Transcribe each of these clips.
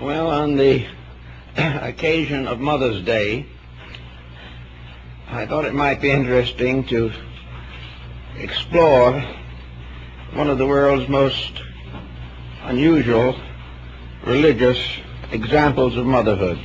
Well, on the occasion of Mother's Day, I thought it might be interesting to explore one of the world's most unusual religious examples of motherhood,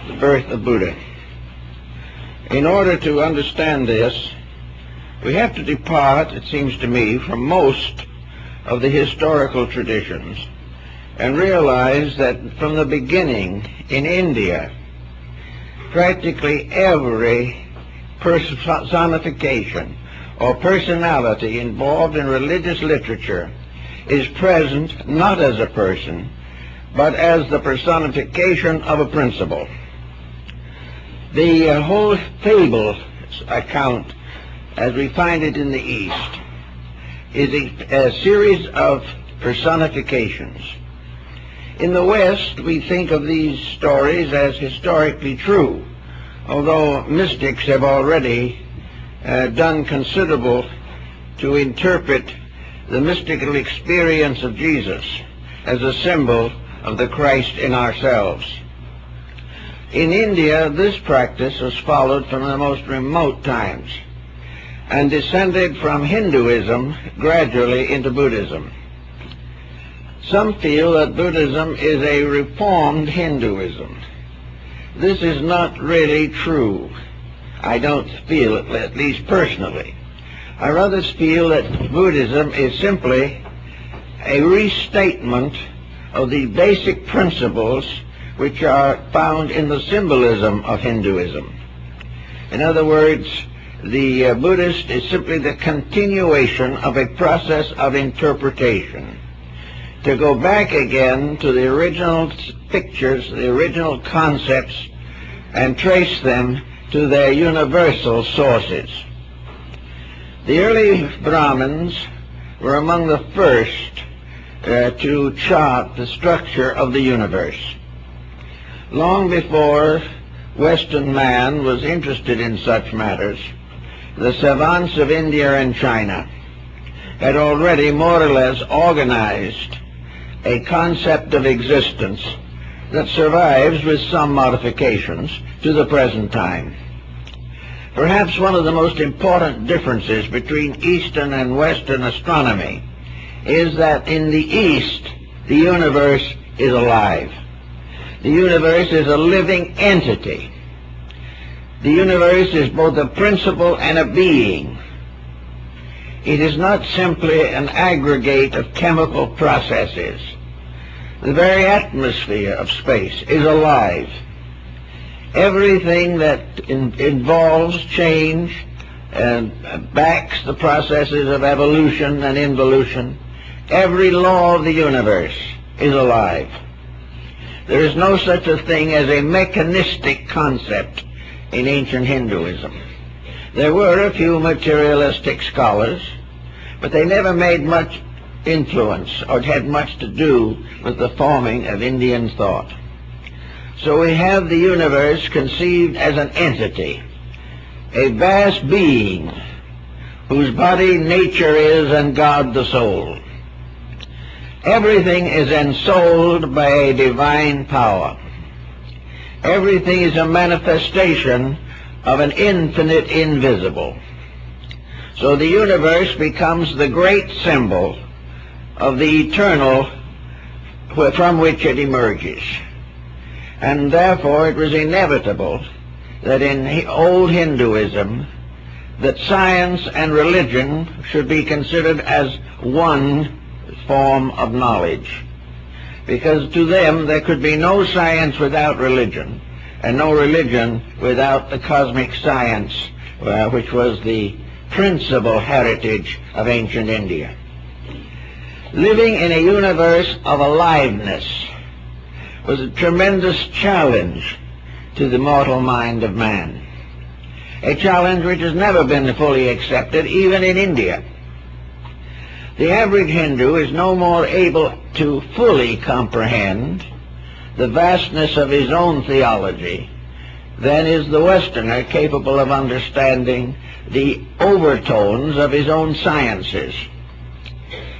the birth of Buddha. In order to understand this, we have to depart, it seems to me, from most of the historical traditions and realize that from the beginning in India, practically every personification or personality involved in religious literature is present not as a person, but as the personification of a principle. The whole fable account, as we find it in the East, is a series of personifications. In the West, we think of these stories as historically true, although mystics have already done considerable to interpret the mystical experience of Jesus as a symbol of the Christ in ourselves. In India, this practice was followed from the most remote times and descended from Hinduism gradually into Buddhism. Some feel that Buddhism is a reformed Hinduism. This is not really true. I don't feel it, at least personally. I rather feel that Buddhism is simply a restatement of the basic principles which are found in the symbolism of Hinduism. In other words, the Buddhist is simply the continuation of a process of interpretation, to go back again to the original pictures, the original concepts, and trace them to their universal sources. The early Brahmins were among the first to chart the structure of the universe. Long before Western man was interested in such matters, the savants of India and China had already more or less organized a concept of existence that survives with some modifications to the present time. Perhaps one of the most important differences between Eastern and Western astronomy is that in the East, the universe is alive. The universe is a living entity. The universe is both a principle and a being. It is not simply an aggregate of chemical processes. The very atmosphere of space is alive. Everything that involves change and backs the processes of evolution and involution, every law of the universe is alive. There is no such a thing as a mechanistic concept in ancient Hinduism. There were a few materialistic scholars, but they never made much influence or had much to do with the forming of Indian thought. So we have the universe conceived as an entity, a vast being whose body nature is and God the soul. Everything is ensouled by a divine power. Everything is a manifestation of an infinite invisible. So the universe becomes the great symbol of the eternal from which it emerges. And therefore it was inevitable that in old Hinduism that science and religion should be considered as one form of knowledge, because to them there could be no science without religion, and no religion without the cosmic science, which was the principal heritage of ancient India. Living in a universe of aliveness was a tremendous challenge to the mortal mind of man, a challenge which has never been fully accepted even in India. The average Hindu is no more able to fully comprehend the vastness of his own theology than is the Westerner capable of understanding the overtones of his own sciences.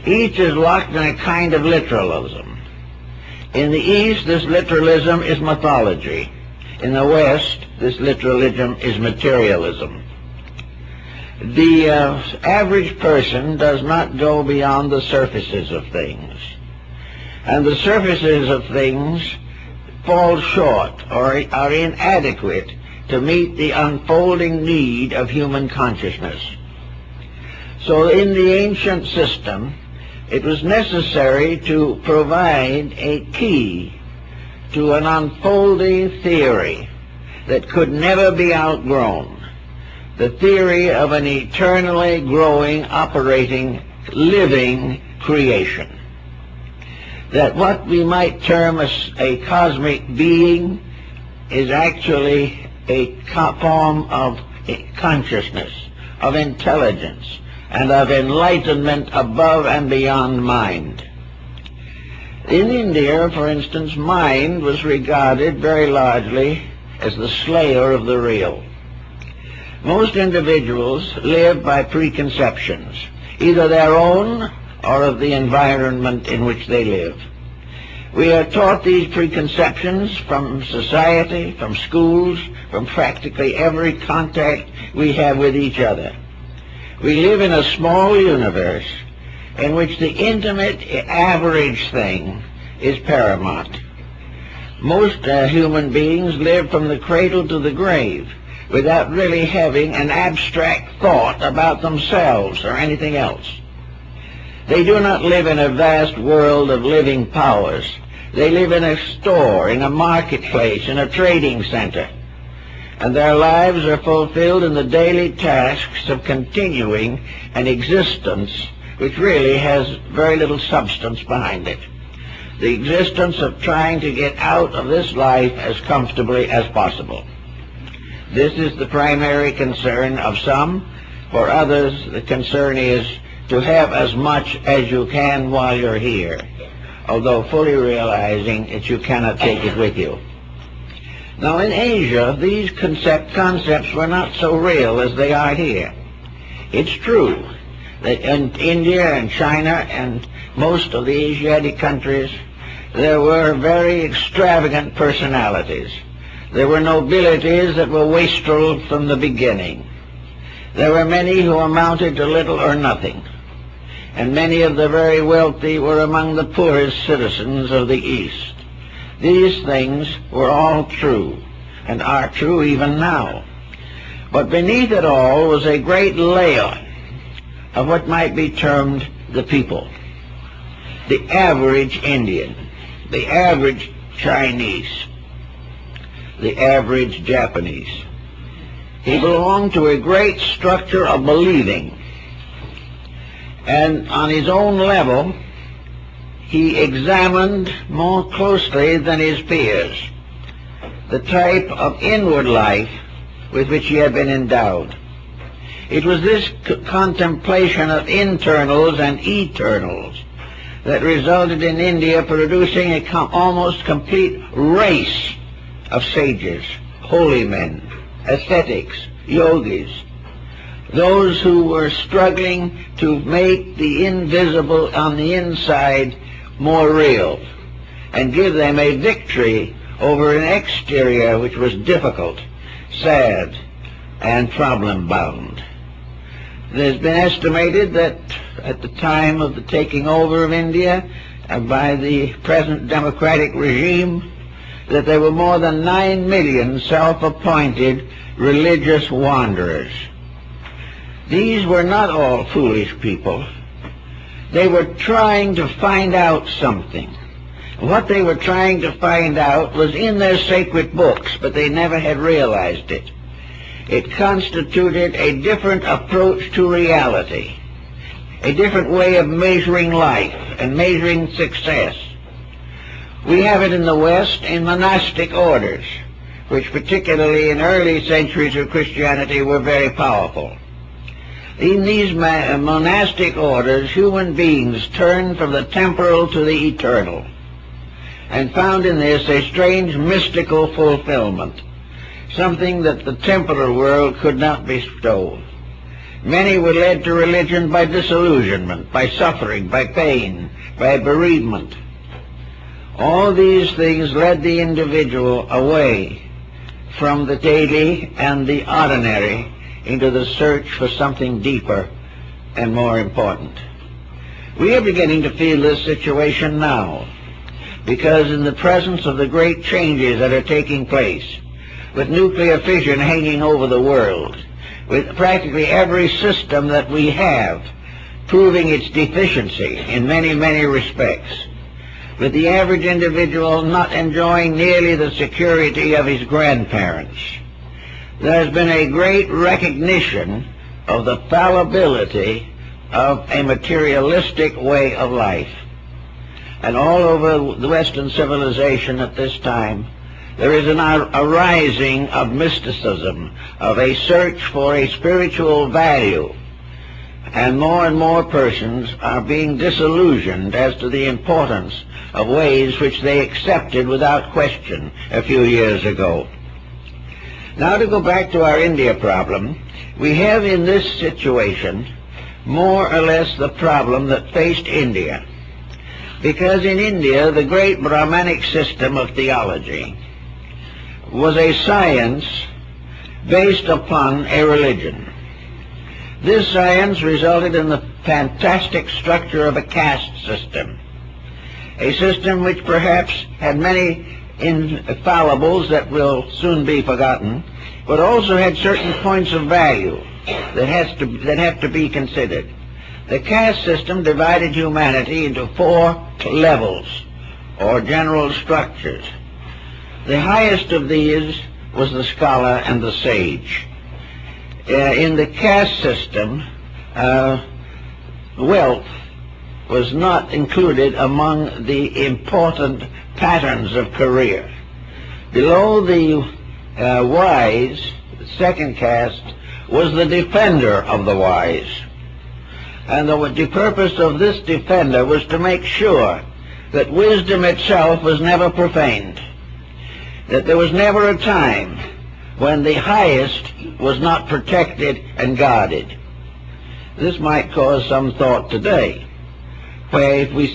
Each is locked in a kind of literalism. In the East, this literalism is mythology. In the West, this literalism is materialism. The average person does not go beyond the surfaces of things. And the surfaces of things fall short or are inadequate to meet the unfolding need of human consciousness. So in the ancient system, it was necessary to provide a key to an unfolding theory that could never be outgrown, the theory of an eternally growing, operating, living creation. That what we might term as a cosmic being is actually a form of consciousness, of intelligence, and of enlightenment above and beyond mind. In India, for instance, mind was regarded very largely as the slayer of the real. Most individuals live by preconceptions, either their own or of the environment in which they live. We are taught these preconceptions from society, from schools, from practically every contact we have with each other. We live in a small universe in which the intimate average thing is paramount. Most human beings live from the cradle to the grave without really having an abstract thought about themselves or anything else. They do not live in a vast world of living powers. They live in a store, in a marketplace, in a trading center. And their lives are fulfilled in the daily tasks of continuing an existence which really has very little substance behind it. The existence of trying to get out of this life as comfortably as possible. This is the primary concern of some. For others, the concern is to have as much as you can while you're here, although fully realizing that you cannot take it with you. Now in Asia, these concepts were not so real as they are here. It's true that in India and China and most of the Asiatic countries, there were very extravagant personalities. There were nobilities that were wastrel from the beginning. There were many who amounted to little or nothing, and many of the very wealthy were among the poorest citizens of the East. These things were all true, and are true even now. But beneath it all was a great layer of what might be termed the people. The average Indian, the average Chinese, the average Japanese. He belonged to a great structure of believing, and on his own level, he examined more closely than his peers the type of inward life with which he had been endowed. It was this contemplation of internals and eternals that resulted in India producing an almost complete race of sages, holy men, ascetics, yogis, those who were struggling to make the invisible on the inside more real and give them a victory over an exterior which was difficult, sad, and problem-bound. It has been estimated that at the time of the taking over of India by the present democratic regime, that there were more than 9 million self-appointed religious wanderers. These were not all foolish people. They were trying to find out something. What they were trying to find out was in their sacred books, but they never had realized it. It constituted a different approach to reality, a different way of measuring life and measuring success. We have it in the West in monastic orders, which particularly in early centuries of Christianity were very powerful. In these monastic orders, human beings turned from the temporal to the eternal, and found in this a strange mystical fulfillment, something that the temporal world could not bestow. Many were led to religion by disillusionment, by suffering, by pain, by bereavement. All these things led the individual away from the daily and the ordinary into the search for something deeper and more important. We are beginning to feel this situation now, because in the presence of the great changes that are taking place, with nuclear fission hanging over the world, with practically every system that we have proving its deficiency in many, many respects, with the average individual not enjoying nearly the security of his grandparents, there has been a great recognition of the fallibility of a materialistic way of life. And all over the Western civilization at this time, there is a rising of mysticism, of a search for a spiritual value. And more persons are being disillusioned as to the importance of ways which they accepted without question a few years ago. Now, to go back to our India problem, we have in this situation more or less the problem that faced India. Because in India, the great Brahmanic system of theology was a science based upon a religion. This science resulted in the fantastic structure of a caste system, a system which perhaps had many infallibles that will soon be forgotten, but also had certain points of value that have to be considered. The caste system divided humanity into 4 levels, or general structures. The highest of these was the scholar and the sage. In the caste system, wealth was not included among the important patterns of career. Below the wise, the second caste, was the defender of the wise. And the purpose of this defender was to make sure that wisdom itself was never profaned, that there was never a time when the highest was not protected and guarded. This might cause some thought today, where if we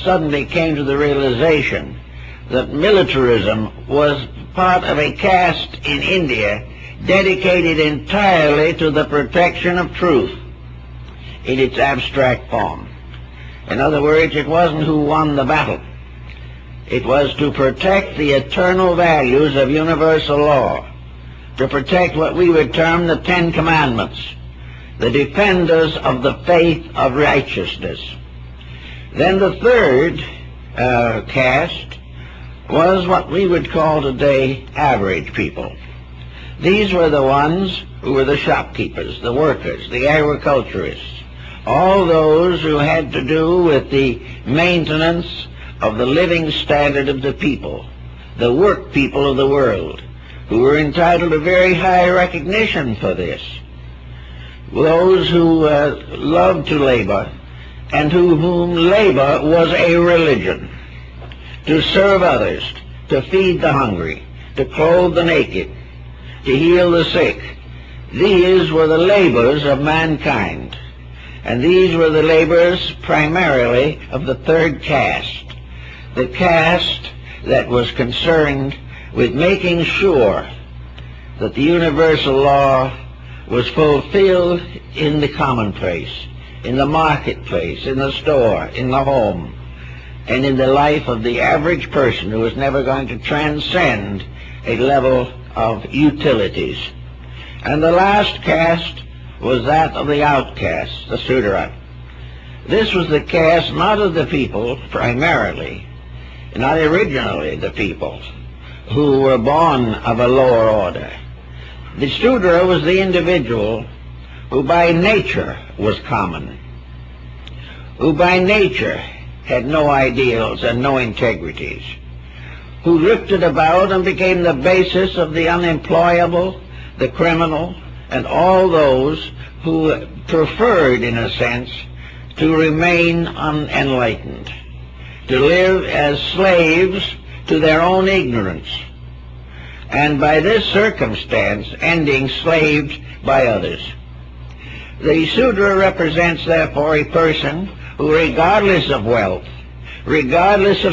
suddenly came to the realization that militarism was part of a caste in India dedicated entirely to the protection of truth in its abstract form. In other words, it wasn't who won the battle. It was to protect the eternal values of universal law, to protect what we would term the 10 Commandments, the defenders of the faith of righteousness. Then the third caste was what we would call today average people. These were the ones who were the shopkeepers, the workers, the agriculturists, all those who had to do with the maintenance of the living standard of the people, the work people of the world, who were entitled to very high recognition for this. Those who loved to labor, and to whom labor was a religion, to serve others, to feed the hungry, to clothe the naked, to heal the sick. These were the labors of mankind, and these were the labors primarily of the third caste, the caste that was concerned with making sure that the universal law was fulfilled in the commonplace, in the marketplace, in the store, in the home, and in the life of the average person who was never going to transcend a level of utilities. And the last caste was that of the outcasts, the Sudra. This was the caste not of the people primarily, not originally the people, who were born of a lower order. The Sudra was the individual who by nature was common, who by nature had no ideals and no integrities, who drifted about and became the basis of the unemployable, the criminal, and all those who preferred, in a sense, to remain unenlightened, to live as slaves to their own ignorance, and by this circumstance ending enslaved by others. The Sudra represents, therefore, a person who, regardless of wealth, regardless of